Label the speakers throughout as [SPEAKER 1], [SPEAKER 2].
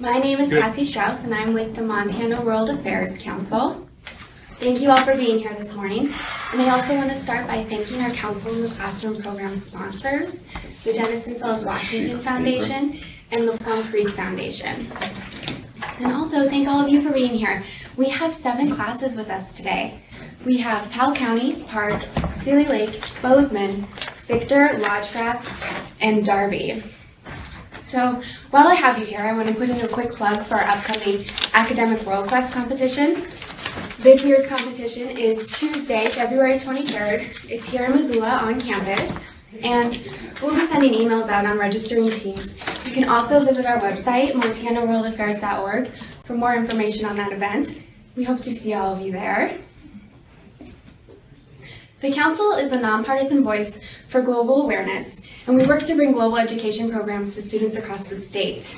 [SPEAKER 1] My name is Cassie Strauss, and I'm with the Montana World Affairs Council. Thank you all for being here this morning. And I also want to start by thanking our Council in the Classroom program sponsors, the Dennis and Phyllis Washington Foundation and the Plum Creek Foundation. And also thank all of you for being here. We have 7 classes with us today. We have Powell County, Park, Seeley Lake, Bozeman, Victor, Lodgegrass, and Darby. So while I have you here, I want to put in a quick plug for our upcoming Academic World Quest competition. This year's competition is Tuesday, February 23rd. It's here in Missoula on campus, and we'll be sending emails out on registering teams. You can also visit our website, montanaworldaffairs.org, for more information on that event. We hope to see all of you there. The Council is a nonpartisan voice for global awareness, and we work to bring global education programs to students across the state.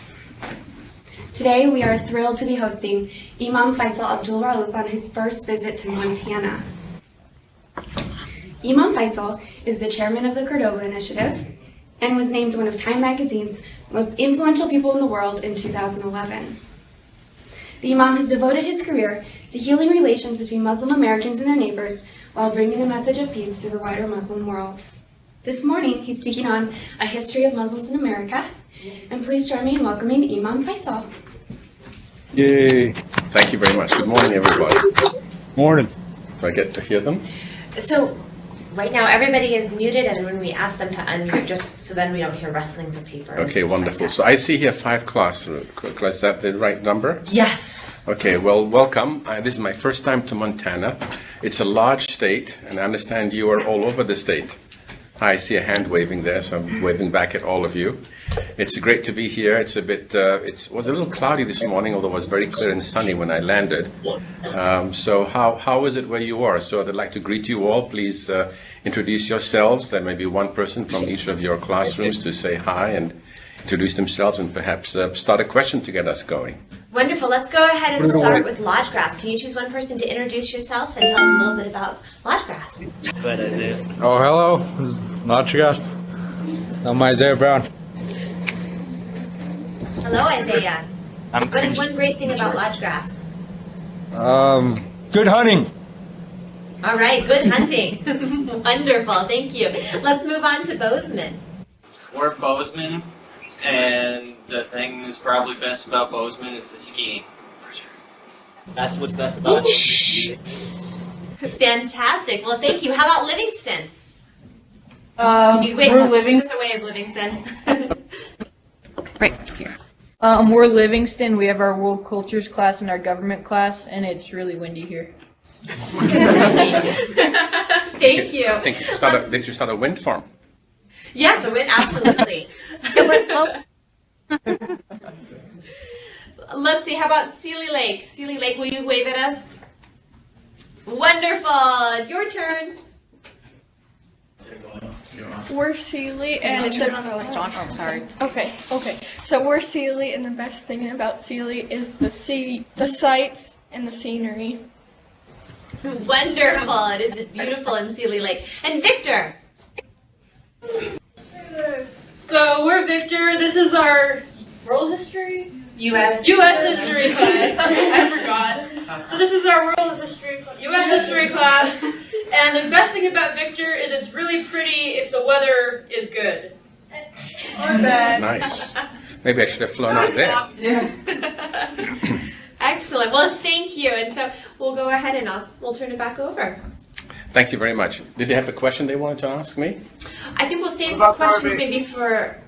[SPEAKER 1] Today, we are thrilled to be hosting Imam Faisal Abdul Rauf on his first visit to Montana. Imam Faisal is the chairman of the Cordova Initiative and was named one of Time Magazine's most influential people in the world in 2011. The Imam has devoted his career to healing relations between Muslim Americans and their neighbors while bringing a message of peace to the wider Muslim world. This morning, he's speaking on a history of Muslims in America, and please join me in welcoming Imam Faisal.
[SPEAKER 2] Yay. Thank you very much. Good morning, everybody.
[SPEAKER 3] Morning.
[SPEAKER 2] Do I get to hear them?
[SPEAKER 4] So right now everybody is muted, and when we ask them to unmute, just so then we don't hear rustlings of paper.
[SPEAKER 2] Okay, wonderful. So I see here 5 classrooms. Is that the right number?
[SPEAKER 4] Yes.
[SPEAKER 2] Okay, well, welcome. This is my first time to Montana. It's a large state, and I understand you are all over the state. I see a hand waving there, so I'm waving back at all of you. It's great to be here. It's a bit, it was a little cloudy this morning, although it was very clear and sunny when I landed. So how is it where you are? So I'd like to greet you all. Please introduce yourselves. There may be one person from each of your classrooms to say hi and introduce themselves and perhaps start a question to get us going.
[SPEAKER 4] Wonderful. Let's go ahead and start with Lodgegrass. Can you choose one person to introduce yourself and tell us a little bit about Lodgegrass?
[SPEAKER 3] Good, Isaiah. Oh, hello. This is Lodgegrass. I'm Isaiah Brown.
[SPEAKER 4] Hello, Isaiah. What is one great thing about Lodgegrass?
[SPEAKER 3] Good hunting.
[SPEAKER 4] All right, good hunting. Wonderful. Thank you. Let's move on to Bozeman.
[SPEAKER 5] We're Bozeman, and the thing that's probably best about Bozeman is the skiing.
[SPEAKER 6] That's what's best about it.
[SPEAKER 4] Fantastic. Well, thank you. How about Livingston?
[SPEAKER 7] We're
[SPEAKER 4] Give
[SPEAKER 7] Livingston.
[SPEAKER 4] us a way of Livingston.
[SPEAKER 7] Right here. We're Livingston. We have our world cultures class and our government class, and it's really windy here.
[SPEAKER 4] Thank you.
[SPEAKER 2] I think they should start a wind farm.
[SPEAKER 4] Yes, a win, absolutely. Let's see, how about Seeley Lake? Seeley Lake, will you wave at us? Wonderful. Your turn.
[SPEAKER 8] We're Seeley, and Okay. So we're Seeley, and the best thing about Seeley is the sights, and the scenery.
[SPEAKER 4] Wonderful. It's beautiful in Seeley Lake. And Victor.
[SPEAKER 9] So we're Victor. This is our world history?
[SPEAKER 4] U.S.
[SPEAKER 9] history class. I forgot. So this is our U.S. history class. And the best thing about Victor is it's really pretty if the weather is good. Or bad.
[SPEAKER 2] Nice. Maybe I should have flown out there.
[SPEAKER 4] Excellent. Well, thank you. And so we'll go ahead and we'll turn it back over.
[SPEAKER 2] Thank you very much. Did they have a question they wanted to ask me?
[SPEAKER 4] I think we'll save questions maybe for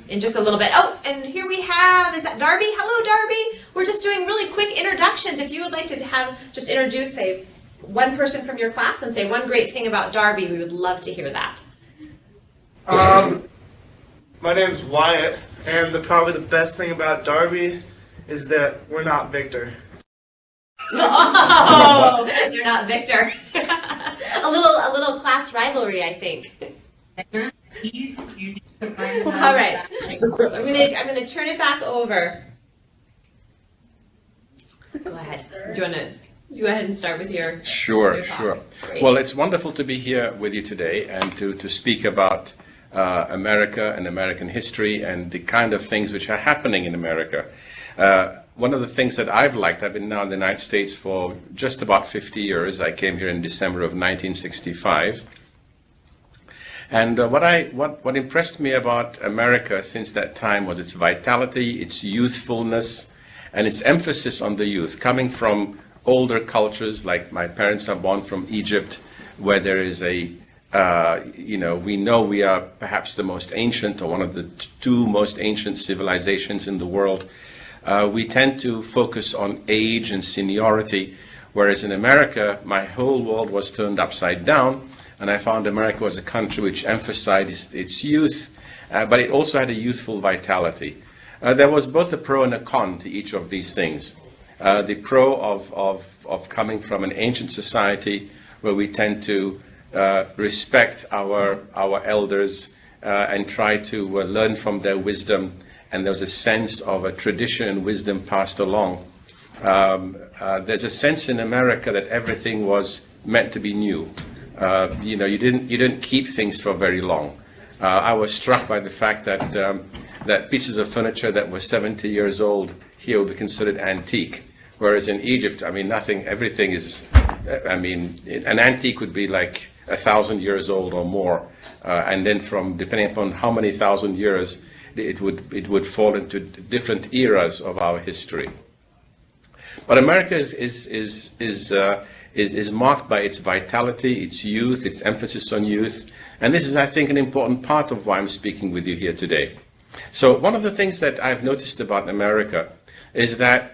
[SPEAKER 4] in just a little bit. Oh, and here we have, is that Darby? Hello, Darby. We're just doing really quick introductions. If you would like to just introduce, say, one person from your class and say one great thing about Darby, we would love to hear that.
[SPEAKER 10] My name's Wyatt, and probably the best thing about Darby is that we're not Victor.
[SPEAKER 4] Oh, you're not Victor. a little class rivalry, I think. All right, I'm gonna turn it back over. Go ahead. Do you want to go ahead and start with your
[SPEAKER 2] Sure.
[SPEAKER 4] Great.
[SPEAKER 2] Well, it's wonderful to be here with you today and to speak about America and American history and the kind of things which are happening in America. One of the things that I've liked, I've been now in the United States for just about 50 years. I came here in December of 1965. And what impressed me about America since that time was its vitality, its youthfulness, and its emphasis on the youth, coming from older cultures, like my parents are born from Egypt, where there is a, we know we are perhaps the most ancient, or one of the two most ancient civilizations in the world. We tend to focus on age and seniority, whereas in America, my whole world was turned upside down, and I found America was a country which emphasized its youth, but it also had a youthful vitality. There was both a pro and a con to each of these things. The pro of coming from an ancient society where we tend to respect our elders and try to learn from their wisdom, and there's a sense of a tradition and wisdom passed along. There's a sense in America that everything was meant to be new. You didn't keep things for very long. I was struck by the fact that that pieces of furniture that were 70 years old here would be considered antique, whereas in Egypt, everything is, an antique would be like 1,000 years old or more, and then depending upon how many thousand years, it would fall into different eras of our history. But America is marked by its vitality, its youth, its emphasis on youth, and this is, I think, an important part of why I'm speaking with you here today. So one of the things that I've noticed about America is that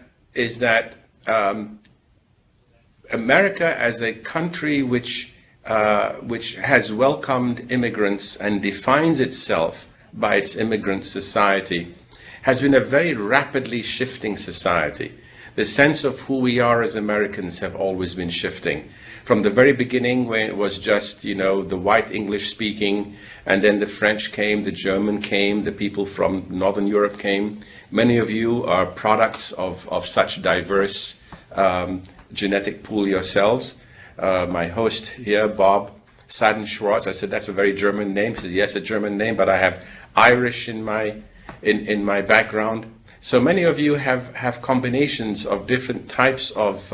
[SPEAKER 2] America as a country which has welcomed immigrants and defines itself by its immigrant society has been a very rapidly shifting society. The sense of who we are as Americans have always been shifting. From the very beginning, when it was just, the white English speaking, and then the French came, the German came, the people from Northern Europe came. Many of you are products of such diverse genetic pool yourselves. My host here, Bob Saden-Schwartz, I said, that's a very German name. He says, yes, a German name, but I have Irish in my background. So many of you have combinations of different types of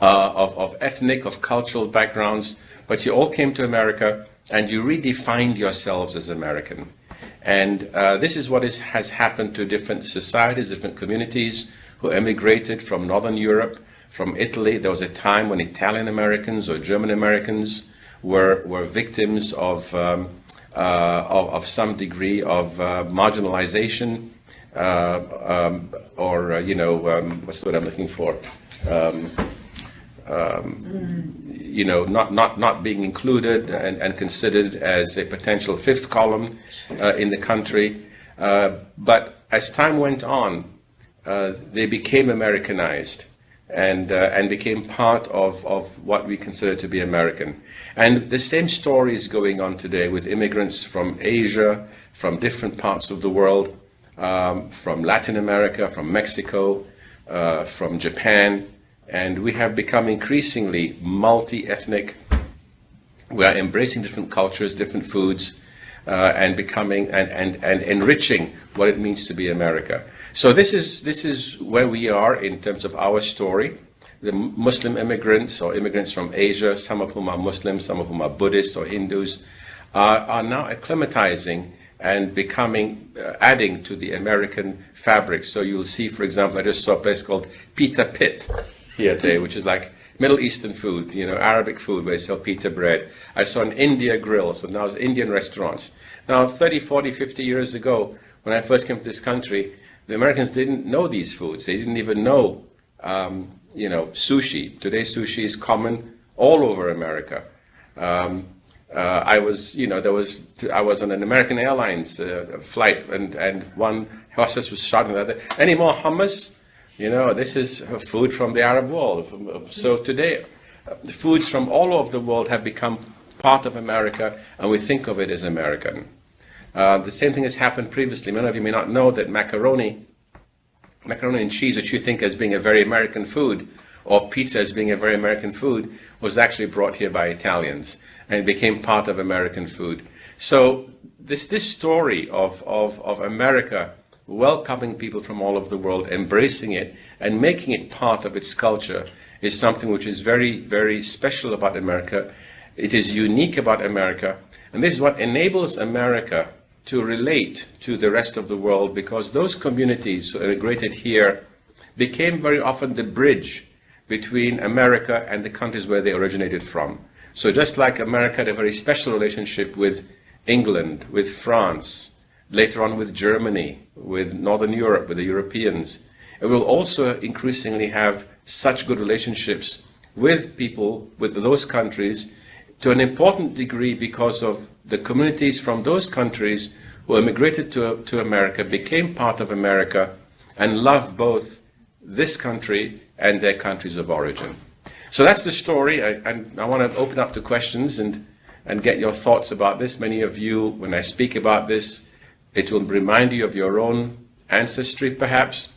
[SPEAKER 2] ethnic, of cultural backgrounds, but you all came to America and you redefined yourselves as American. And this is what has happened to different societies, different communities who emigrated from Northern Europe, from Italy. There was a time when Italian Americans or German Americans were victims of some degree of marginalization, what's the word I'm looking for? Not being included and considered as a potential fifth column in the country. But as time went on, they became Americanized and became part of what we consider to be American. And the same story is going on today with immigrants from Asia, from different parts of the world, from Latin America, from Mexico, from Japan. And we have become increasingly multi-ethnic. We are embracing different cultures, different foods, and becoming and enriching what it means to be America. So this is where we are in terms of our story. The Muslim immigrants or immigrants from Asia, some of whom are Muslims, some of whom are Buddhists or Hindus, are now acclimatizing and becoming, adding to the American fabric. So you'll see, for example, I just saw a place called Pita Pit here today, which is like Middle Eastern food, Arabic food, where they sell pita bread. I saw an India grill, so now it's Indian restaurants. Now, 30, 40, 50 years ago, when I first came to this country, the Americans didn't know these foods. They didn't even know, sushi. Today, sushi is common all over America. I was on an American Airlines flight, and one hostess was shouting at the any more hummus? This is food from the Arab world. So today, the foods from all over the world have become part of America, and we think of it as American. The same thing has happened previously. Many of you may not know that macaroni and cheese, which you think as being a very American food, or pizza as being a very American food, was actually brought here by Italians, and it became part of American food. So this story of America welcoming people from all over the world, embracing it, and making it part of its culture is something which is very, very special about America. It is unique about America, and this is what enables America to relate to the rest of the world, because those communities who immigrated here became very often the bridge between America and the countries where they originated from. So just like America had a very special relationship with England, with France, later on with Germany, with Northern Europe, with the Europeans, it will also increasingly have such good relationships with people, with those countries, to an important degree because of the communities from those countries who immigrated to America, became part of America, and love both this country and their countries of origin. So that's the story, and I want to open up to questions and get your thoughts about this. Many of you, when I speak about this, it will remind you of your own ancestry, perhaps,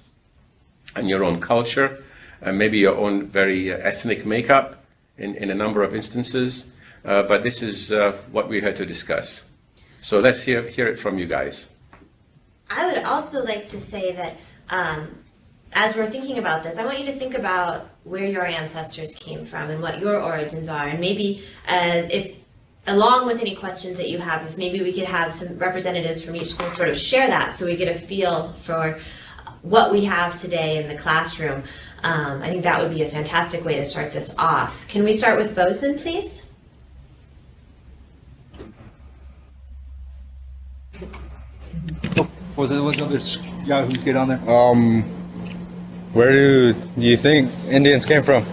[SPEAKER 2] and your own culture, and maybe your own very ethnic makeup in a number of instances. But this is what we're here to discuss. So let's hear it from you guys.
[SPEAKER 4] I would also like to say that as we're thinking about this, I want you to think about where your ancestors came from and what your origins are. And maybe if, along with any questions that you have, if maybe we could have some representatives from each school sort of share that so we get a feel for what we have today in the classroom. I think that would be a fantastic way to start this off. Can we start with Bozeman, please?
[SPEAKER 11] Was the other guy who's get on there?
[SPEAKER 3] Where do you think Indians came from?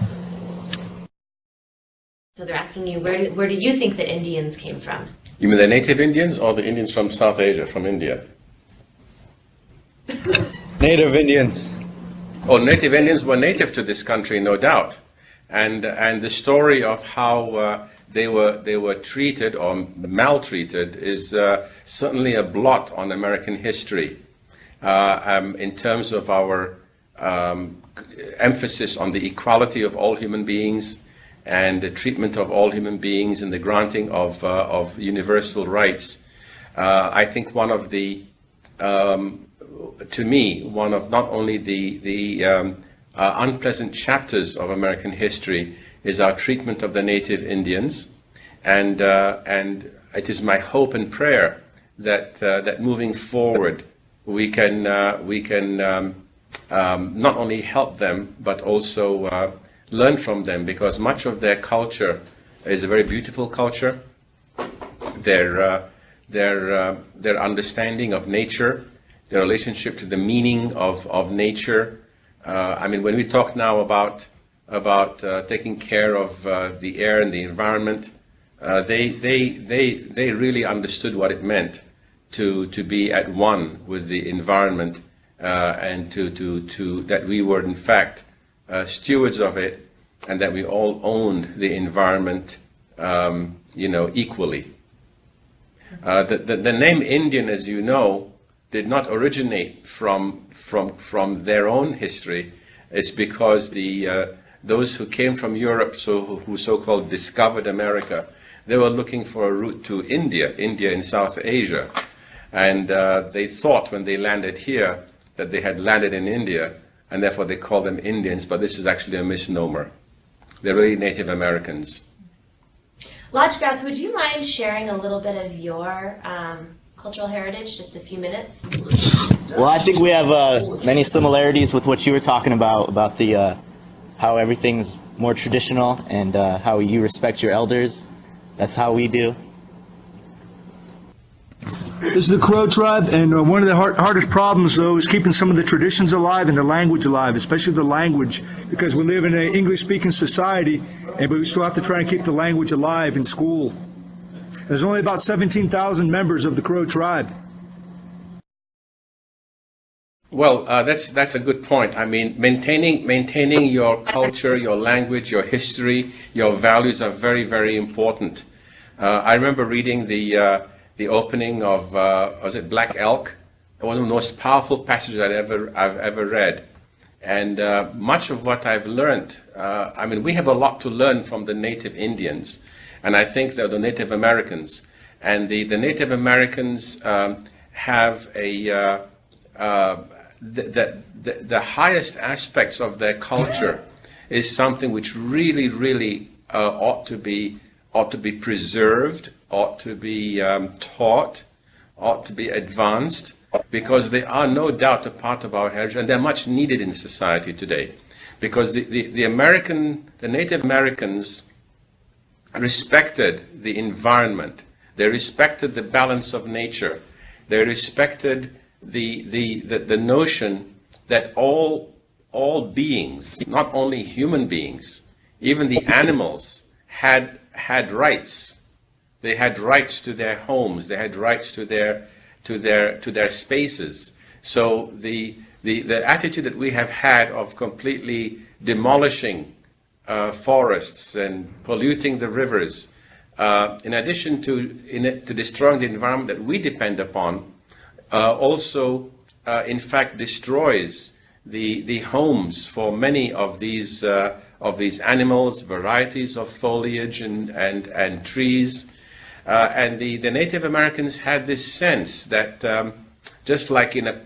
[SPEAKER 4] So they're asking you, where do you think that Indians came from?
[SPEAKER 2] You mean the native Indians or the Indians from South Asia, from India?
[SPEAKER 3] Native Indians.
[SPEAKER 2] Oh, native Indians were native to this country, no doubt. And the story of how they were treated or maltreated is certainly a blot on American history in terms of our emphasis on the equality of all human beings and the treatment of all human beings and the granting of universal rights. I think one of the, to me, one of not only the unpleasant chapters of American history is our treatment of the native Indians, and it is my hope and prayer that moving forward we can not only help them but also learn from them, because much of their culture is a very beautiful culture. Their understanding of nature, their relationship to the meaning of nature. I mean, when we talk now about taking care of the air and the environment, they really understood what it meant to be at one with the environment, and to that we were in fact stewards of it, and that we all owned the environment, equally. The name Indian, as you know, did not originate from their own history. It's because those who came from Europe, who so-called discovered America, they were looking for a route to India in South Asia. And they thought when they landed here that they had landed in India, and therefore they called them Indians, but this is actually a misnomer. They're really Native Americans.
[SPEAKER 4] Lodgegrass, would you mind sharing a little bit of your cultural heritage, just a few minutes?
[SPEAKER 6] Well, I think we have many similarities with what you were talking about the how everything's more traditional and how you respect your elders. That's how we do.
[SPEAKER 11] This is the Crow tribe, and one of the hardest problems, though, is keeping some of the traditions alive and the language alive, especially the language, because we live in an English-speaking society, but we still have to try and keep the language alive in school. There's only about 17,000 members of the Crow tribe.
[SPEAKER 2] Well, that's a good point. I mean, maintaining your culture, your language, your history, your values are very, very important. I remember reading the opening of was it Black Elk? It was one of the most powerful passages I've ever read, and much of what I've learned. I mean, we have a lot to learn from the Native Indians, and I think that the Native Americans, and the Native Americans have the highest aspects of their culture is something which really ought to be preserved, ought to be taught, ought to be advanced, because they are no doubt a part of our heritage, and they're much needed in society today. Because the Native Americans respected the environment, they respected the balance of nature, they respected the notion that all beings, not only human beings, even the animals had rights. They had rights to their homes. They had rights to their spaces. So the attitude that we have had of completely demolishing forests and polluting the rivers, in addition to destroying the environment that we depend upon, also in fact destroys the homes for many of these animals, varieties of foliage and trees. And the Native Americans had this sense that just like in a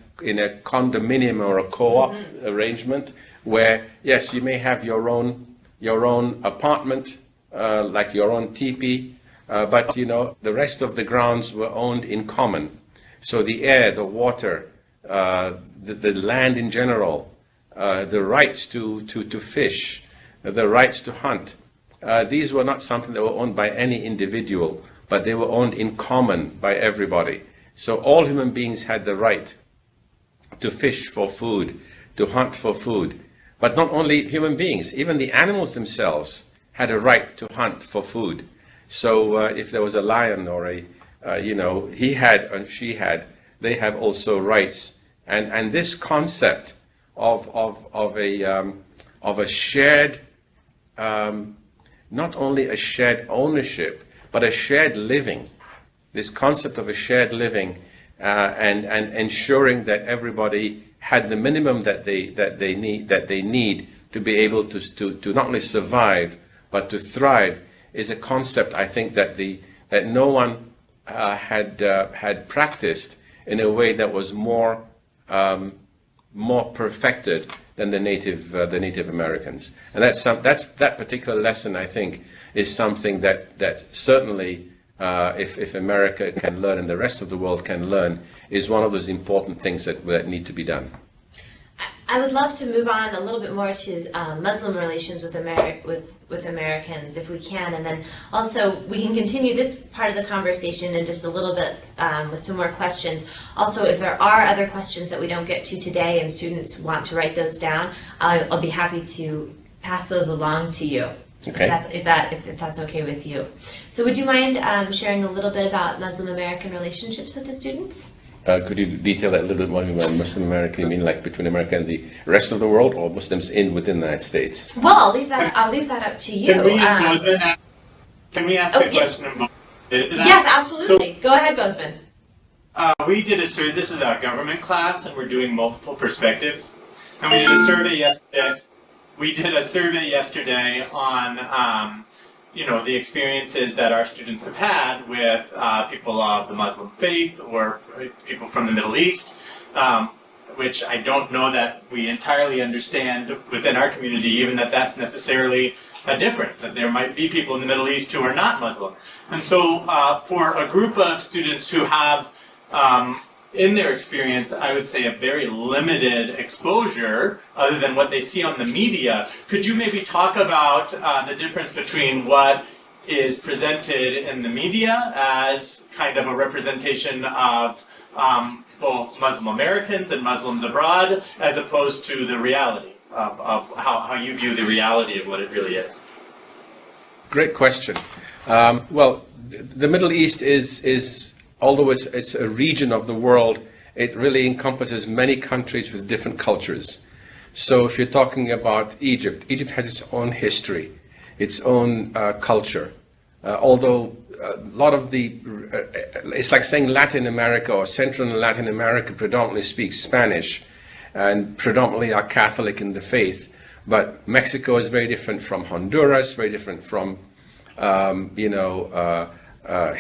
[SPEAKER 2] condominium or a co-op arrangement, where yes, you may have your own apartment, like your own teepee, but the rest of the grounds were owned in common. So the air, the water, the land in general, the rights to fish, the rights to hunt, these were not something that were owned by any individual, but they were owned in common by everybody. So all human beings had the right to fish for food, to hunt for food. But not only human beings, even the animals themselves had a right to hunt for food. So if there was a lion or he had and she had, they have also rights. And this concept of a shared, not only a shared ownership, but a shared living. This concept of a shared living and ensuring that everybody had the minimum that they need to be able to not only survive but to thrive is a concept, I think, that no one had practiced in a way that was more perfected than the Native Americans. And that particular lesson, I think, is something that certainly, if America can learn and the rest of the world can learn, is one of those important things that need to be done.
[SPEAKER 4] I would love to move on a little bit more to Muslim relations with Americans, if we can, and then also we can continue this part of the conversation in just a little bit with some more questions. Also, if there are other questions that we don't get to today and students want to write those down, I'll be happy to pass those along to you.
[SPEAKER 2] Okay.
[SPEAKER 4] If that's okay with you. So would you mind sharing a little bit about Muslim-American relationships with the students?
[SPEAKER 2] Could you detail that a little bit more? When Muslim America, you mean like between America and the rest of the world, or Muslims within the United States?
[SPEAKER 4] Well, I'll leave that up to you.
[SPEAKER 12] Can we ask a question about
[SPEAKER 4] Yes, absolutely. Go ahead, Bozeman.
[SPEAKER 12] We did a survey. This is our government class, and we're doing multiple perspectives. And we did a survey yesterday. On the experiences that our students have had with people of the Muslim faith or people from the Middle East, which I don't know that we entirely understand within our community, even that's necessarily a difference, that there might be people in the Middle East who are not Muslim. And so for a group of students who have, in their experience, I would say a very limited exposure other than what they see on the media, could you maybe talk about the difference between what is presented in the media as kind of a representation of both Muslim Americans and Muslims abroad, as opposed to the reality of how you view the reality of what it really is?
[SPEAKER 2] Great question. Well, the Middle East is although it's a region of the world, it really encompasses many countries with different cultures. So if you're talking about Egypt, Egypt has its own history, its own culture. Although a lot of it's like saying Latin America or Central and Latin America predominantly speaks Spanish and predominantly are Catholic in the faith. But Mexico is very different from Honduras, very different from,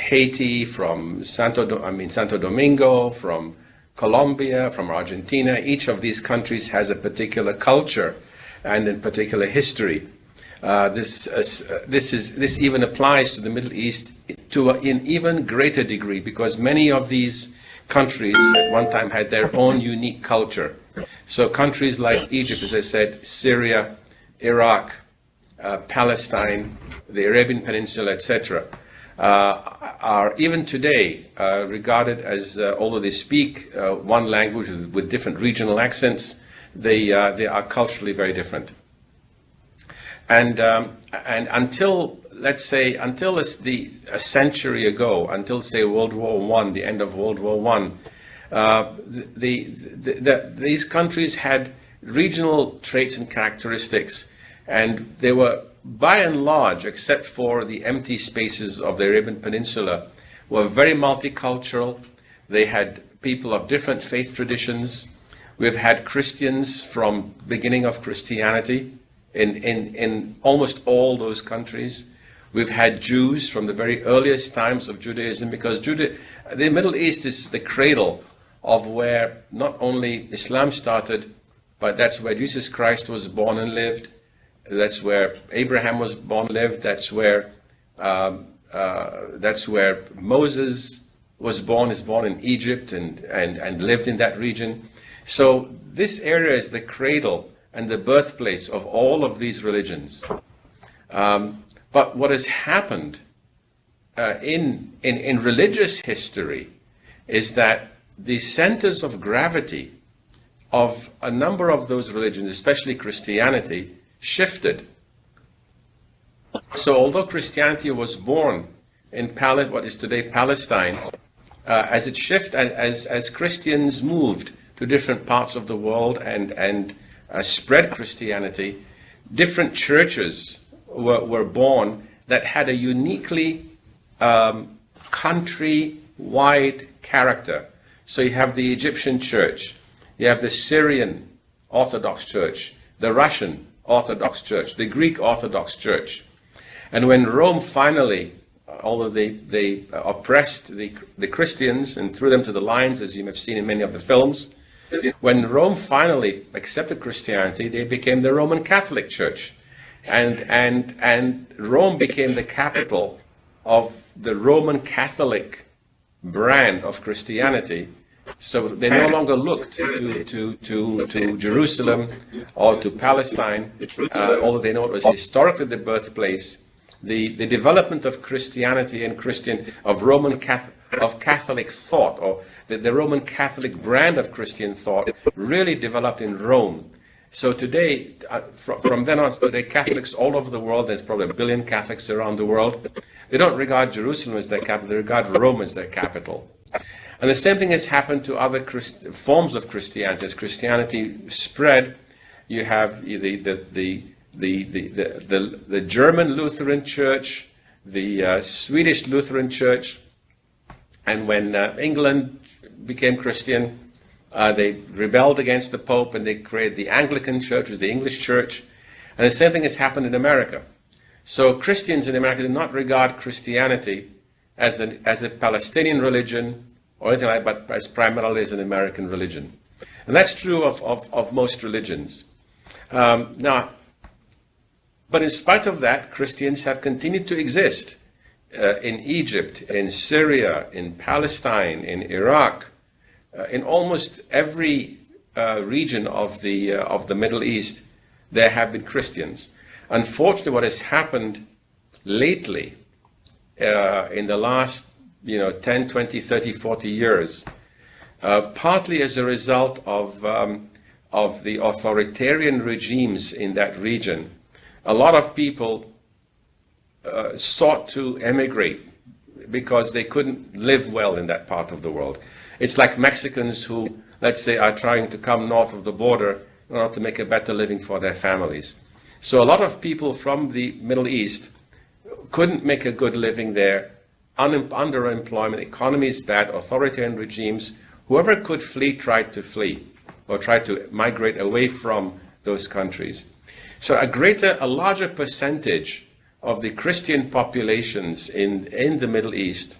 [SPEAKER 2] Haiti, from Santo Domingo, from Colombia, from Argentina. Each of these countries has a particular culture and a particular history. This even applies to the Middle East to an even greater degree, because many of these countries at one time had their own unique culture. So countries like Egypt, as I said, Syria, Iraq, Palestine, the Arabian Peninsula, etc., are even today regarded as, although they speak one language with different regional accents, they are culturally very different. And until, let's say, a century ago, until, say, World War I, the end of World War I, these countries had regional traits and characteristics, and they were, by and large, except for the empty spaces of the Arabian Peninsula, were very multicultural. They had people of different faith traditions. We've had Christians from beginning of Christianity in almost all those countries. We've had Jews from the very earliest times of Judaism, because the Middle East is the cradle of where not only Islam started, but that's where Jesus Christ was born and lived. That's where Abraham was born and lived. That's where Moses was born, is born in Egypt and lived in that region. So this area is the cradle and the birthplace of all of these religions. But what has happened in religious history is that the centers of gravity of a number of those religions, especially Christianity, shifted. So although Christianity was born in what is today Palestine, as Christians moved to different parts of the world and spread Christianity, different churches were born that had a uniquely country-wide character. So you have the Egyptian church, you have the Syrian Orthodox Church, the Russian Orthodox Church, the Greek Orthodox Church. And when Rome finally, although they oppressed the Christians and threw them to the lions, as you have seen in many of the films, when Rome finally accepted Christianity, they became the Roman Catholic Church. And Rome became the capital of the Roman Catholic brand of Christianity. So they no longer looked to Jerusalem or to Palestine, although they know it was historically the birthplace. The development of Christianity and Catholic thought, or the Roman Catholic brand of Christian thought, really developed in Rome. So today, from then on today, Catholics all over the world, there's probably 1 billion Catholics around the world, they don't regard Jerusalem as their capital, they regard Rome as their capital. And the same thing has happened to other forms of Christianity. As Christianity spread, you have the German Lutheran Church, the Swedish Lutheran Church, and when England became Christian, they rebelled against the Pope and they created the Anglican Church, or the English Church. And the same thing has happened in America. So Christians in America do not regard Christianity as a Palestinian religion or anything like that, but as primarily as an American religion. And that's true of most religions. But in spite of that, Christians have continued to exist in Egypt, in Syria, in Palestine, in Iraq, in almost every region of the Middle East. There have been Christians. Unfortunately, what has happened lately, in the last 10, 20, 30, 40 years, partly as a result of the authoritarian regimes in that region, a lot of people sought to emigrate because they couldn't live well in that part of the world. It's like Mexicans who, let's say, are trying to come north of the border in order to make a better living for their families. So a lot of people from the Middle East couldn't make a good living there. Underemployment, economy is bad, authoritarian regimes. Whoever could flee tried to flee or tried to migrate away from those countries. So a larger percentage of the Christian populations in the Middle East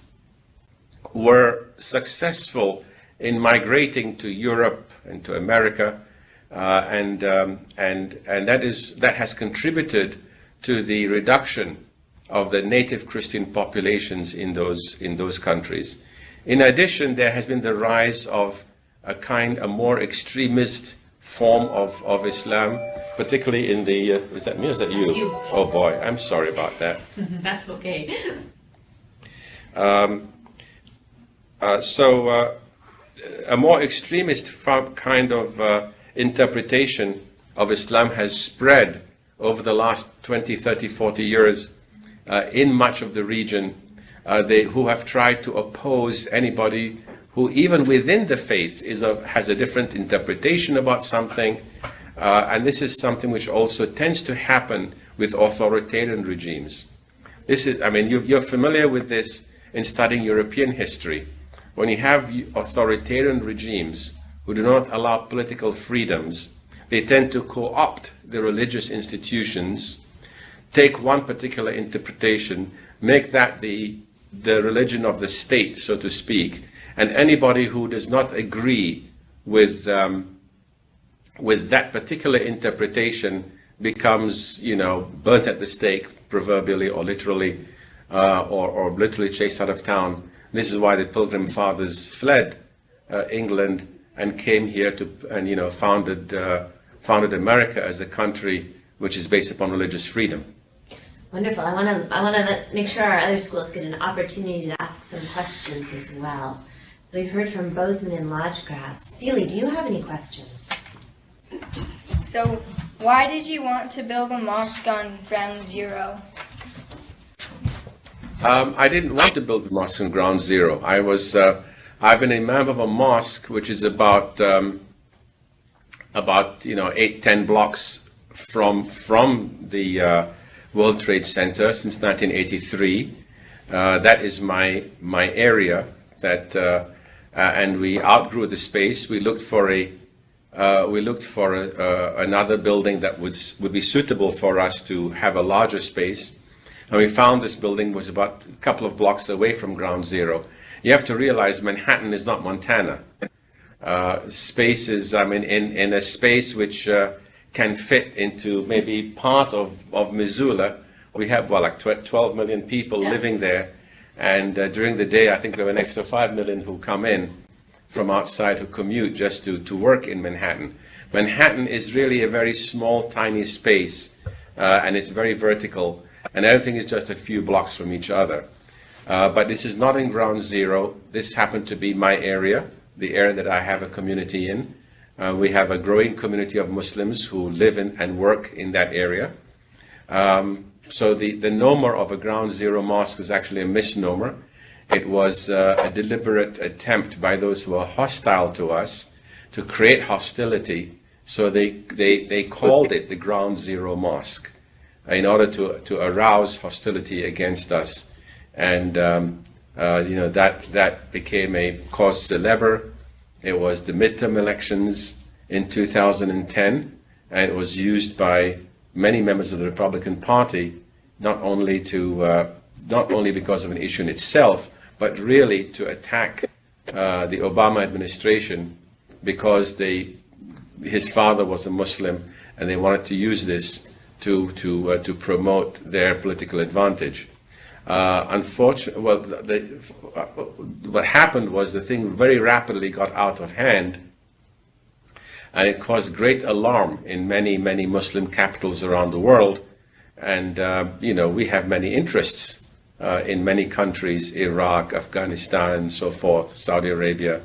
[SPEAKER 2] were successful in migrating to Europe and to America, and that has contributed to the reduction of the native Christian populations in those countries. In addition, there has been the rise of a more extremist form of Islam, particularly in the, is that me or is that you?
[SPEAKER 4] That's you.
[SPEAKER 2] Oh boy, I'm sorry about that.
[SPEAKER 4] That's okay.
[SPEAKER 2] A more extremist kind of interpretation of Islam has spread over the last 20, 30, 40 years in much of the region, who have tried to oppose anybody who, even within the faith, has a different interpretation about something. And this is something which also tends to happen with authoritarian regimes. You're familiar with this in studying European history. When you have authoritarian regimes who do not allow political freedoms, they tend to co-opt the religious institutions, take one particular interpretation, make that the religion of the state, so to speak, and anybody who does not agree with that particular interpretation becomes, burnt at the stake, proverbially or literally, or literally chased out of town. This is why the Pilgrim Fathers fled England and came here and founded America as a country which is based upon religious freedom.
[SPEAKER 13] Wonderful. I want to make sure our other schools get an opportunity to ask some questions as well. We've heard from Bozeman and Lodgegrass. Seeley, do you have any questions?
[SPEAKER 14] So, why did you want to build a mosque on Ground Zero?
[SPEAKER 2] I didn't want to build a mosque on Ground Zero. I've been an imam of a mosque which is about 8-10 blocks from the World Trade Center since 1983. That is my area. And we outgrew the space. We looked for another building that would be suitable for us to have a larger space. And we found this building was about a couple of blocks away from Ground Zero. You have to realize Manhattan is not Montana. Space is, in a space which can fit into maybe part of Missoula. We have, 12 million people living there. And during the day, I think we have an extra 5 million who come in from outside, who commute just to work in Manhattan. Manhattan is really a very small, tiny space, and it's very vertical. And everything is just a few blocks from each other. But this is not in Ground Zero. This happened to be my area, the area that I have a community in. We have a growing community of Muslims who live in and work in that area. So the nomer of a Ground Zero mosque was actually a misnomer. It was a deliberate attempt by those who are hostile to us to create hostility. So they called it the Ground Zero Mosque in order to arouse hostility against us. And that became a cause célèbre. It was the midterm elections in 2010, and it was used by many members of the Republican Party, not only because of an issue in itself, but really to attack the Obama administration because his father was a Muslim, and they wanted to use this to promote their political advantage. Unfortunately, what happened was the thing very rapidly got out of hand, and it caused great alarm in many, many Muslim capitals around the world. And, we have many interests in many countries, Iraq, Afghanistan, so forth, Saudi Arabia,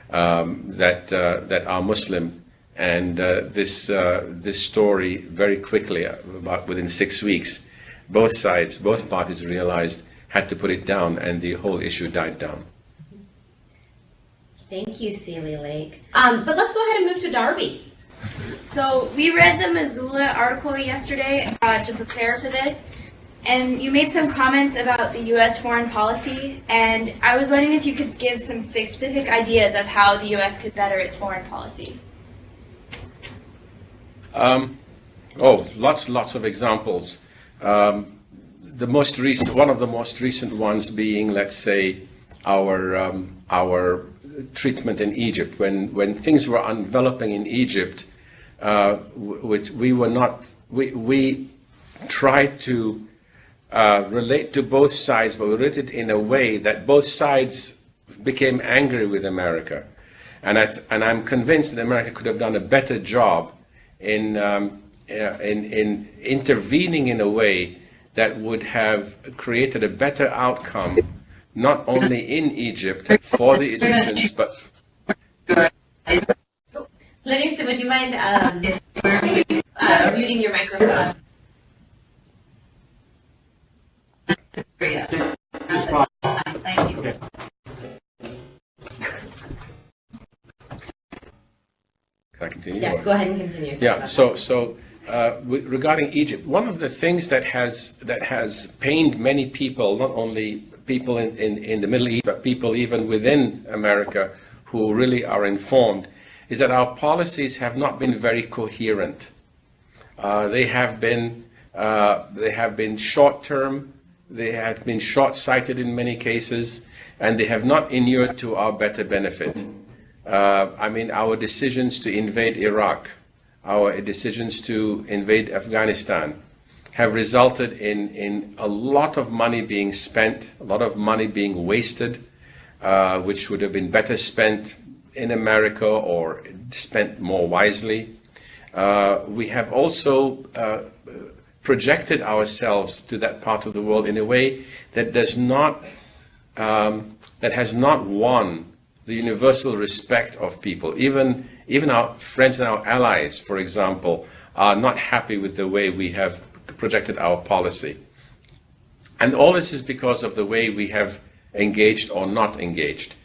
[SPEAKER 2] that are Muslim. And this story very quickly, about within 6 weeks, both parties realized had to put it down, and the whole issue died down.
[SPEAKER 13] Thank you, Seeley Lake. But let's go ahead and move to Darby.
[SPEAKER 14] So we read the Missoula article yesterday to prepare for this, and you made some comments about the U.S. foreign policy, and I was wondering if you could give some specific ideas of how the U.S. could better its foreign policy.
[SPEAKER 2] Lots of examples. One of the most recent ones being, let's say, our treatment in Egypt. When things were developing in Egypt, which we tried to relate to both sides, but we did it in a way that both sides became angry with America. And I'm convinced that America could have done a better job in intervening in a way that would have created a better outcome, not only in Egypt for the Egyptians, but.
[SPEAKER 13] Livingston, would you mind muting your microphone? Thank you.
[SPEAKER 2] Can I continue?
[SPEAKER 13] Yes, go ahead and continue.
[SPEAKER 2] Yeah. So regarding Egypt, one of the things that has pained many people, not only people in the Middle East, but people even within America who really are informed, is that our policies have not been very coherent. They have been short-term. They have been short-sighted in many cases, and they have not inured to our better benefit. Our decisions to invade Iraq, our decisions to invade Afghanistan have resulted in a lot of money being spent, a lot of money being wasted, which would have been better spent in America or spent more wisely. We have also projected ourselves to that part of the world in a way that has not won the universal respect of people. Even our friends and our allies, for example, are not happy with the way we have projected our policy. And all this is because of the way we have engaged or not engaged.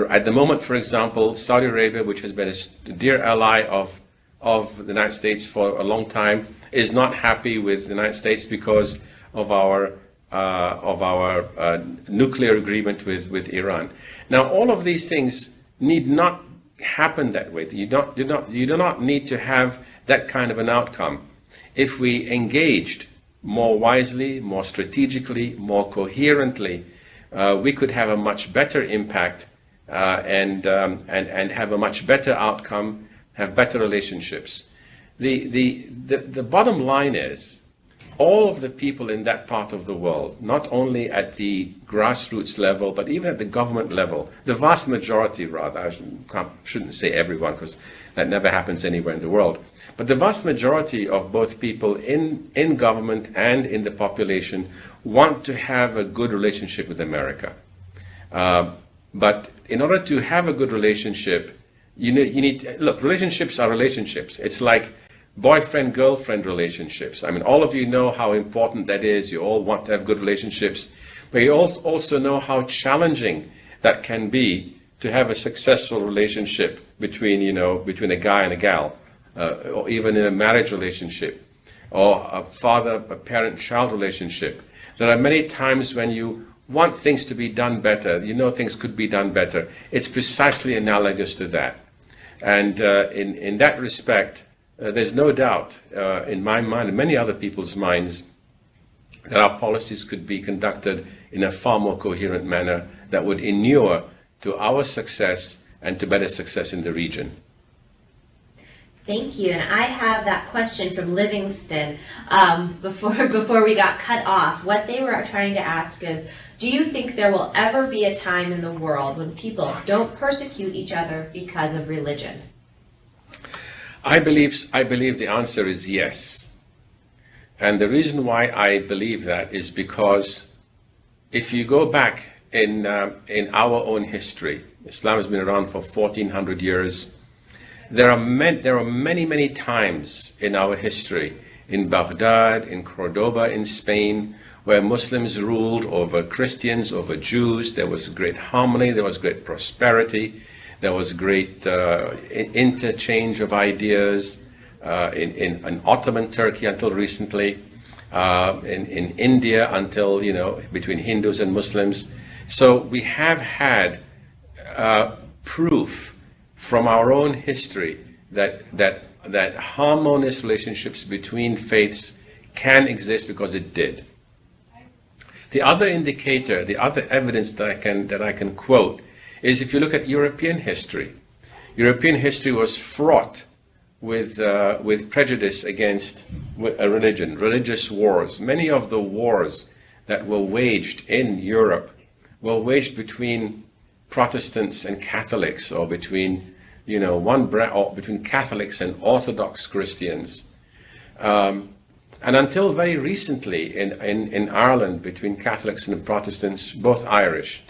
[SPEAKER 2] At the moment, for example, Saudi Arabia, which has been a dear ally of the United States for a long time, is not happy with the United States because of our nuclear agreement with Iran. Now, all of these things need not happen that way. You do not need to have that kind of an outcome. If we engaged more wisely, more strategically, more coherently, we could have a much better impact and have a much better outcome, have better relationships. The bottom line is, all of the people in that part of the world, not only at the grassroots level, but even at the government level, the vast majority rather, I shouldn't say everyone because that never happens anywhere in the world, but the vast majority of both people in government and in the population want to have a good relationship with America. But in order to have a good relationship, you need, look, relationships are relationships. It's like boyfriend-girlfriend relationships. I mean, all of you know how important that is. You all want to have good relationships. But you also know how challenging that can be to have a successful relationship between a guy and a gal, or even in a marriage relationship, or a parent-child relationship. There are many times when you want things to be done better. Things could be done better. It's precisely analogous to that. And in that respect, there's no doubt in my mind and many other people's minds that our policies could be conducted in a far more coherent manner that would inure to our success and to better success in the region.
[SPEAKER 13] Thank you. And I have that question from Livingston before we got cut off. What they were trying to ask is, do you think there will ever be a time in the world when people don't persecute each other because of religion?
[SPEAKER 2] I believe the answer is yes. And the reason why I believe that is because if you go back in our own history, Islam has been around for 1400 years. There are many times in our history, in Baghdad, in Cordoba, in Spain, where Muslims ruled over Christians, over Jews. There was great harmony, there was great prosperity. There was great interchange of ideas in Ottoman Turkey until recently, in India until, between Hindus and Muslims. So we have had proof from our own history that harmonious relationships between faiths can exist because it did. The other indicator, the other evidence that I can quote is if you look at European history was fraught with prejudice against a religion, religious wars. Many of the wars that were waged in Europe were waged between Protestants and Catholics, or between, or between Catholics and Orthodox Christians. And until very recently in Ireland, between Catholics and Protestants, both Irish.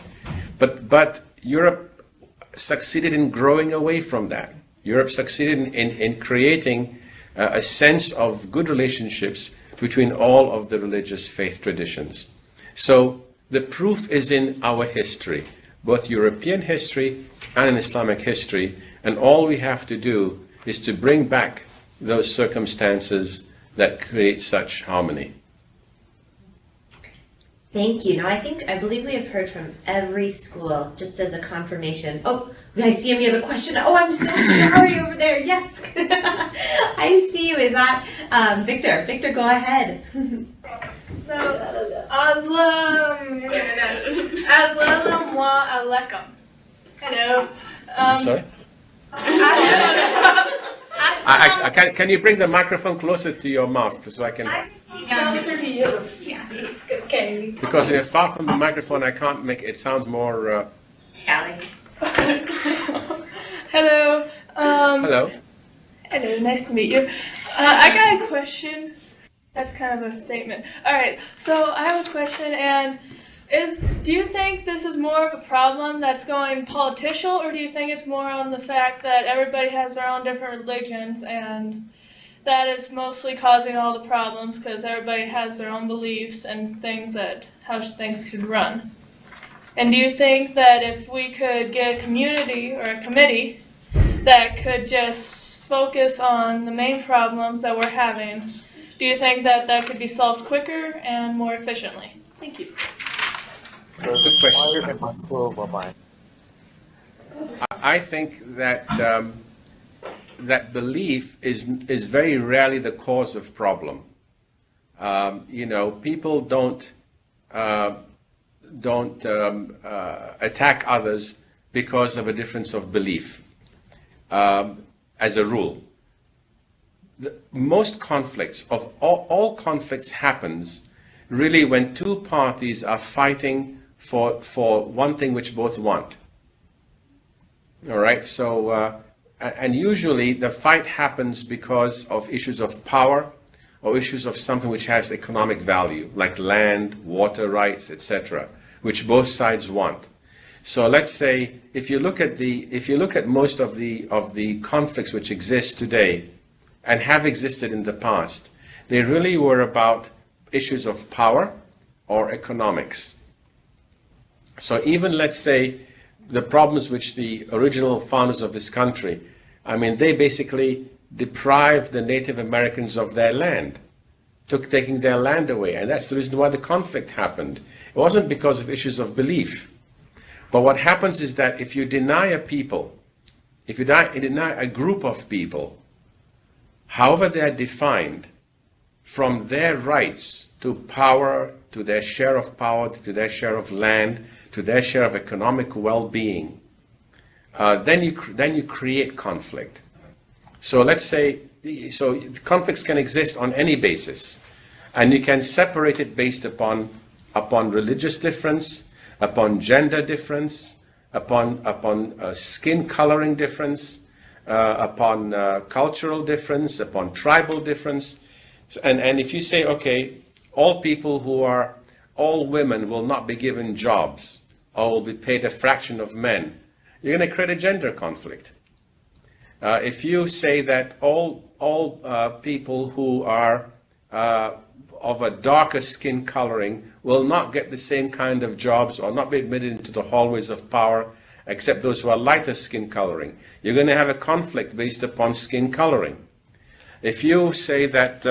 [SPEAKER 2] But Europe succeeded in growing away from that. Europe succeeded in creating a sense of good relationships between all of the religious faith traditions. So the proof is in our history, both European history and in Islamic history, and all we have to do is to bring back those circumstances that create such harmony.
[SPEAKER 13] Thank you. Now, I believe we have heard from every school, just as a confirmation. Oh, I see we have a question. Oh, I'm so sorry over there. Yes. I see you. Is that Victor? Victor, go ahead.
[SPEAKER 8] Aslam wa alaikum. Hello.
[SPEAKER 2] Sorry? Can you bring the microphone closer to your mouth so I can...
[SPEAKER 8] Closer to you. Yeah. Okay.
[SPEAKER 2] Because if you're far from the microphone, I can't make it sounds more...
[SPEAKER 8] Hello.
[SPEAKER 2] Hello.
[SPEAKER 8] Hello, nice to meet you. I got a question. That's kind of a statement. All right, so I have a question, and do you think this is more of a problem that's going political, or do you think it's more on the fact that everybody has their own different religions, and that is mostly causing all the problems because everybody has their own beliefs and how things could run? And do you think that if we could get a community or a committee that could just focus on the main problems that we're having, do you think that that could be solved quicker and more efficiently? Thank you.
[SPEAKER 2] Good question. I think that that belief is very rarely the cause of problem. People don't attack others because of a difference of belief. As a rule, most conflicts all conflicts happens really when two parties are fighting for one thing which both want. All right, so and usually the fight happens because of issues of power or issues of something which has economic value, like land, water rights, etc., which both sides want. So let's say if you look at most of the conflicts which exist today and have existed in the past, they really were about issues of power or economics. So even, let's say, the problems which the original founders of this country, they basically deprived the Native Americans of their land, taking their land away, and that's the reason why the conflict happened. It wasn't because of issues of belief. But what happens is that if you deny a people, if you deny a group of people, however they are defined, from their rights to power, to their share of power, to their share of land, to their share of economic well-being, then you create conflict. So let's say, conflicts can exist on any basis, and you can separate it based upon religious difference, upon gender difference, upon skin coloring difference, upon cultural difference, upon tribal difference. And if you say, okay, all women will not be given jobs or will be paid a fraction of men, you're going to create a gender conflict. If you say that all people who are of a darker skin coloring will not get the same kind of jobs or not be admitted into the hallways of power except those who are lighter skin coloring, you're going to have a conflict based upon skin coloring. If you say that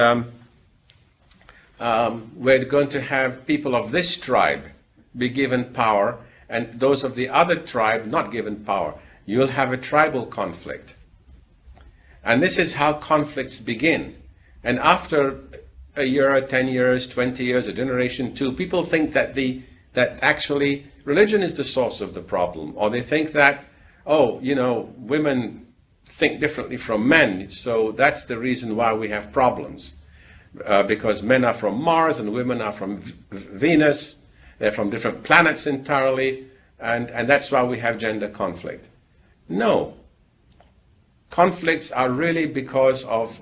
[SPEAKER 2] we're going to have people of this tribe be given power and those of the other tribe not given power, you'll have a tribal conflict. And this is how conflicts begin. And after a year, 10 years, 20 years, a generation, two, people think that actually religion is the source of the problem, or they think that, oh, you know, women think differently from men, so that's the reason why we have problems. Because men are from Mars and women are from Venus, they're from different planets entirely, and that's why we have gender conflict. No. Conflicts are really because of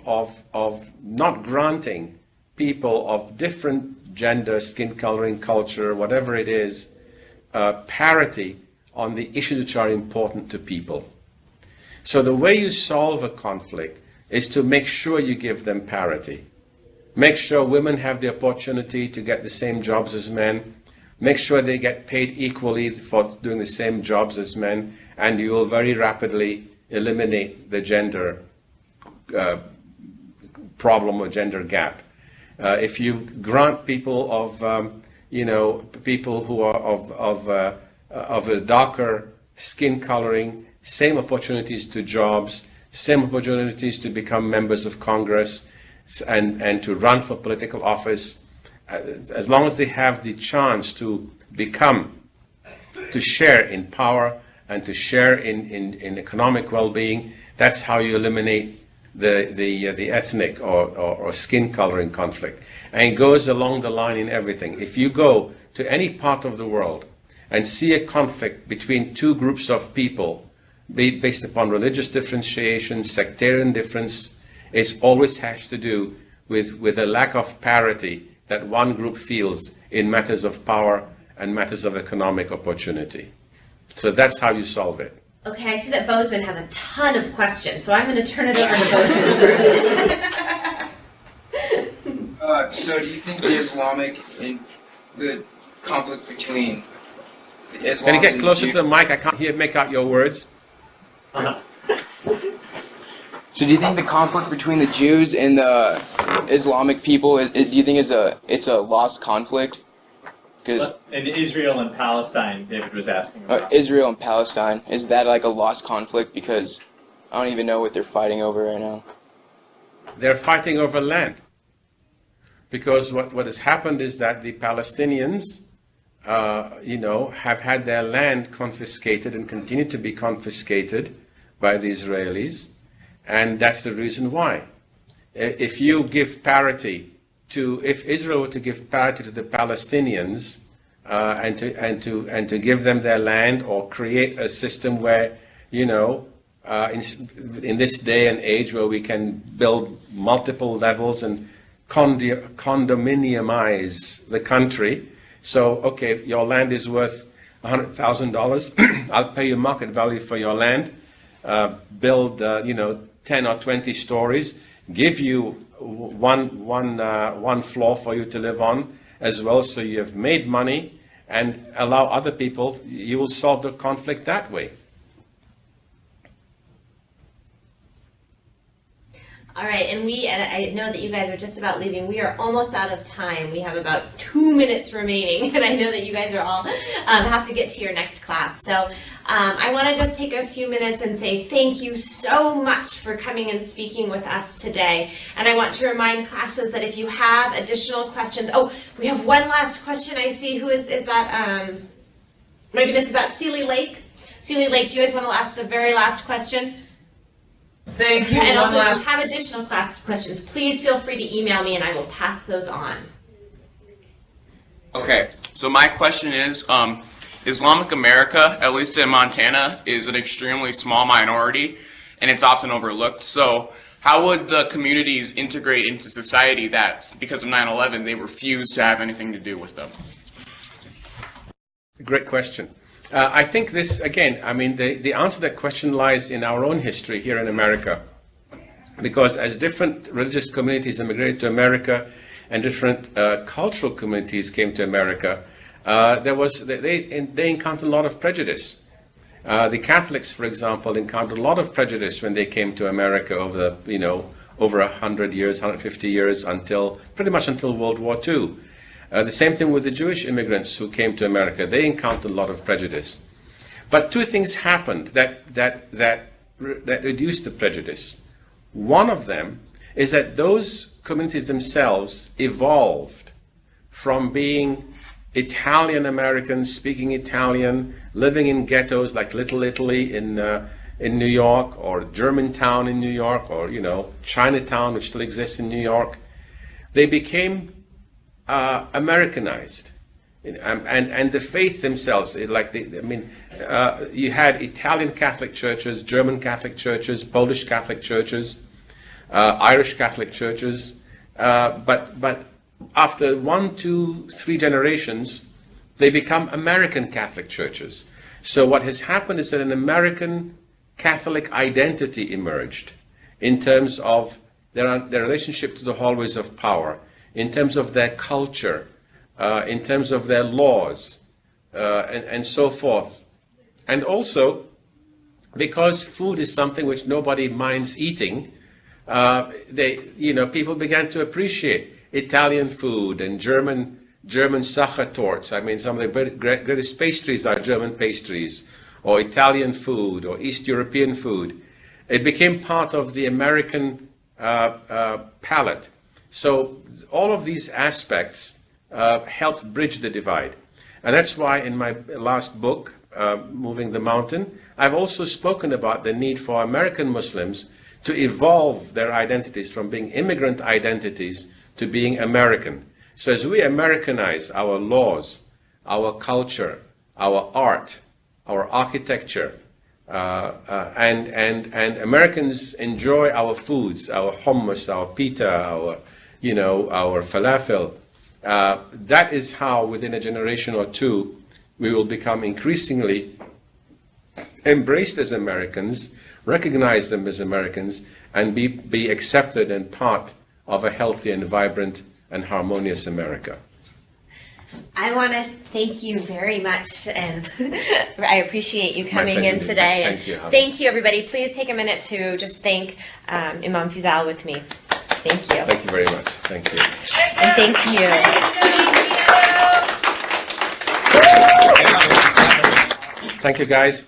[SPEAKER 2] not granting people of different gender, skin coloring, culture, whatever it is, parity on the issues which are important to people. So the way you solve a conflict is to make sure you give them parity. Make sure women have the opportunity to get the same jobs as men. Make sure they get paid equally for doing the same jobs as men, and you will very rapidly eliminate the gender problem or gender gap. If you grant people of, you know, people who are of a darker skin coloring, same opportunities to jobs, same opportunities to become members of Congress and to run for political office, as long as they have the chance to share in power and to share in economic well-being, that's how you eliminate the ethnic or skin coloring conflict. And it goes along the line in everything. If you go to any part of the world and see a conflict between two groups of people, be it based upon religious differentiation, sectarian difference, it always has to do with a lack of parity that one group feels in matters of power and matters of economic opportunity. So that's how you solve it.
[SPEAKER 13] Okay, I see that Bozeman has a ton of questions, so I'm going to turn it over to Bozeman for
[SPEAKER 15] So do you think the conflict between the Islamists
[SPEAKER 2] Can you get closer to the mic? I can't make out your words.
[SPEAKER 15] So do you think the conflict between the Jews and the Islamic people, do you think it's a lost conflict?
[SPEAKER 12] In Israel and Palestine, David was asking about.
[SPEAKER 15] Israel and Palestine, is that like a lost conflict? Because I don't even know what they're fighting over right now.
[SPEAKER 2] They're fighting over land. Because what has happened is that the Palestinians, have had their land confiscated and continue to be confiscated by the Israelis. And that's the reason why. If you give parity if Israel were to give parity to the Palestinians and to give them their land, or create a system where, in this day and age where we can build multiple levels and condominiumize the country. So, okay, your land is worth $100,000. I'll pay you market value for your land. Build, 10 or 20 stories. Give you one floor for you to live on as well, so you have made money, and allow other people. You will solve the conflict that way.
[SPEAKER 13] All right, and I know that you guys are just about leaving. We are almost out of time. We have about 2 minutes remaining, and I know that you guys are all have to get to your next class. So I want to just take a few minutes and say thank you so much for coming and speaking with us today. And I want to remind classes that if you have additional questions, we have one last question. I see. Who is that? My goodness, is that Sealy Lake? Sealy Lake, do you guys want to ask the very last question?
[SPEAKER 16] Thank you.
[SPEAKER 13] And also, if you have additional class questions, please feel free to email me and I will pass those on.
[SPEAKER 17] Okay, so my question is, Islamic America, at least in Montana, is an extremely small minority, and it's often overlooked. So how would the communities integrate into society that, because of 9/11, they refuse to have anything to do with them?
[SPEAKER 2] Great question. I think this, again, the answer to that question lies in our own history here in America. Because as different religious communities immigrated to America and different cultural communities came to America, they encountered a lot of prejudice. The Catholics, for example, encountered a lot of prejudice when they came to America over 100 years, 150 years, pretty much until World War II. The same thing with the Jewish immigrants who came to America. They encountered a lot of prejudice. But two things happened that reduced the prejudice. One of them is that those communities themselves evolved from being Italian Americans speaking Italian, living in ghettos like Little Italy in New York, or Germantown in New York, or Chinatown, which still exists in New York. They became Americanized, and the faith themselves, you had Italian Catholic churches, German Catholic churches, Polish Catholic churches, Irish Catholic churches, but after 1, 2, 3 generations, they become American Catholic churches. So what has happened is that an American Catholic identity emerged in terms of their relationship to the hallways of power, in terms of their culture, in terms of their laws, and so forth. And also, because food is something which nobody minds eating, people began to appreciate Italian food and German Sachertorts. I mean, some of the greatest pastries are German pastries, or Italian food, or East European food. It became part of the American palate. So all of these aspects helped bridge the divide. And that's why in my last book, Moving the Mountain, I've also spoken about the need for American Muslims to evolve their identities from being immigrant identities to being American. So as we Americanize our laws, our culture, our art, our architecture, and Americans enjoy our foods, our hummus, our pita, our falafel. That is how, within a generation or two, we will become increasingly embraced as Americans, recognize them as Americans, and be accepted and part of a healthy and vibrant and harmonious America.
[SPEAKER 4] I want to thank you very much, and I appreciate you coming in today.
[SPEAKER 2] Thank you.
[SPEAKER 4] Thank you, everybody. Please take a minute to just thank Imam Fizal with me. Thank you.
[SPEAKER 2] Thank you very much. Thank you.
[SPEAKER 4] And thank you.
[SPEAKER 2] Thank you, guys.